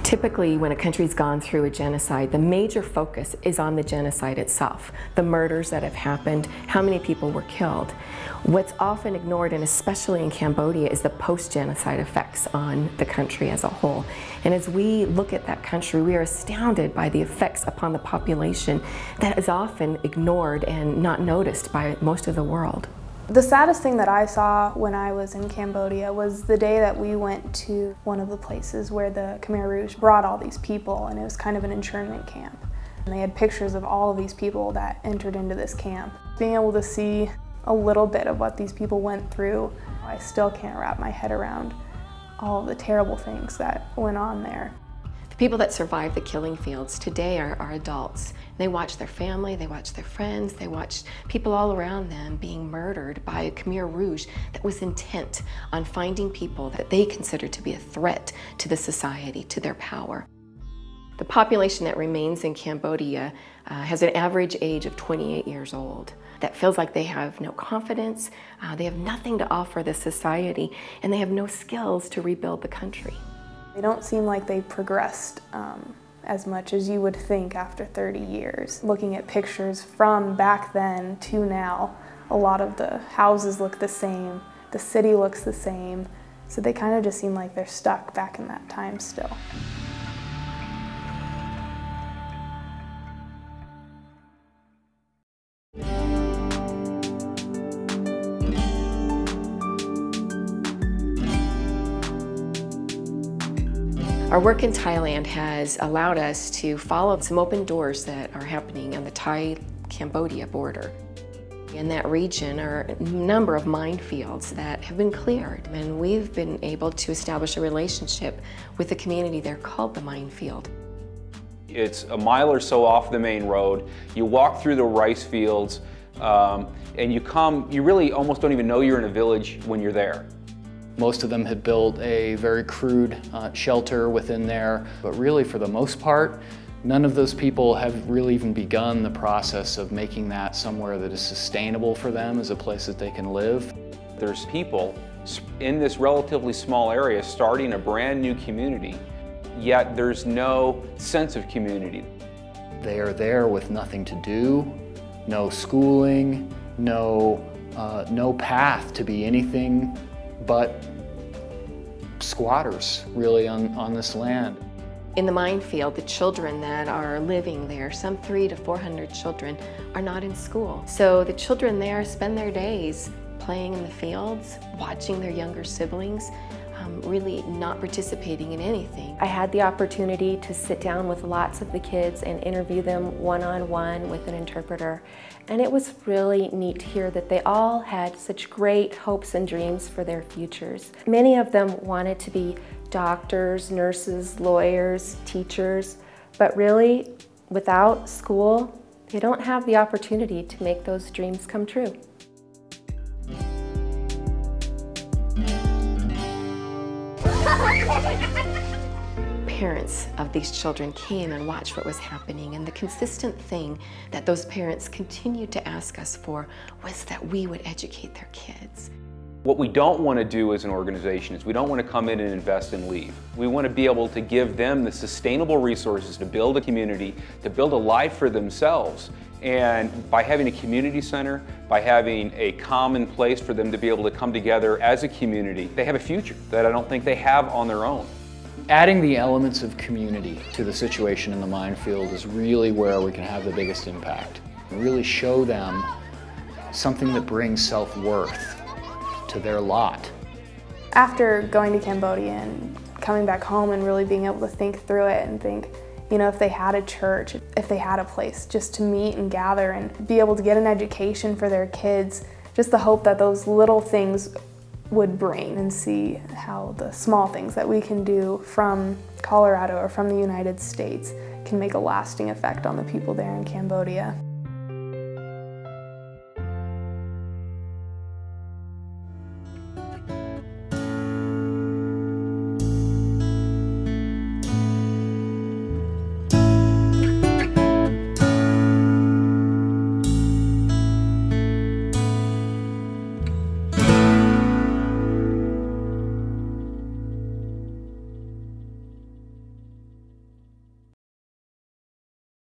Typically, when a country's gone through a genocide, the major focus is on the genocide itself, the murders that have happened, how many people were killed. What's often ignored, and especially in Cambodia, is the post-genocide effects on the country as a whole. And as we look at that country, we are astounded by the effects upon the population that is often ignored and not noticed by most of the world. The saddest thing that I saw when I was in Cambodia was the day that we went to one of the places where the Khmer Rouge brought all these people, and it was kind of an internment camp. And they had pictures of all of these people that entered into this camp. Being able to see a little bit of what these people went through, I still can't wrap my head around all of the terrible things that went on there. People that survived the killing fields today are adults. They watch their family, they watch their friends, they watch people all around them being murdered by a Khmer Rouge that was intent on finding people that they considered to be a threat to the society, to their power. The population that remains in Cambodia has an average age of 28 years old. That feels like they have no confidence, they have nothing to offer the society, and they have no skills to rebuild the country. They don't seem like they progressed as much as you would think after 30 years. Looking at pictures from back then to now, a lot of the houses look the same, the city looks the same, so they kind of just seem like they're stuck back in that time still. Our work in Thailand has allowed us to follow some open doors that are happening on the Thai-Cambodia border. In that region are a number of minefields that have been cleared, and we've been able to establish a relationship with the community there called the Minefield. It's a mile or so off the main road. You walk through the rice fields, and you really almost don't even know you're in a village when you're there. Most of them had built a very crude shelter within there, but really for the most part, none of those people have really even begun the process of making that somewhere that is sustainable for them as a place that they can live. There's people in this relatively small area starting a brand new community, yet there's no sense of community. They are there with nothing to do, no schooling, no path to be anything but squatters, really, on this land. In the minefield, the children that are living there, some 300 to 400 children, are not in school. So the children there spend their days playing in the fields, watching their younger siblings, really not participating in anything. I had the opportunity to sit down with lots of the kids and interview them one-on-one with an interpreter. And it was really neat to hear that they all had such great hopes and dreams for their futures. Many of them wanted to be doctors, nurses, lawyers, teachers, but really, without school, they don't have the opportunity to make those dreams come true. Parents of these children came and watched what was happening, and the consistent thing that those parents continued to ask us for was that we would educate their kids. What we don't want to do as an organization is we don't want to come in and invest and leave. We want to be able to give them the sustainable resources to build a community, to build a life for themselves. And by having a community center, by having a common place for them to be able to come together as a community, they have a future that I don't think they have on their own. Adding the elements of community to the situation in the minefield is really where we can have the biggest impact. Really show them something that brings self-worth to their lot. After going to Cambodia and coming back home and really being able to think through it and think, you know, if they had a church, if they had a place just to meet and gather and be able to get an education for their kids, just the hope that those little things would bring, and see how the small things that we can do from Colorado or from the United States can make a lasting effect on the people there in Cambodia.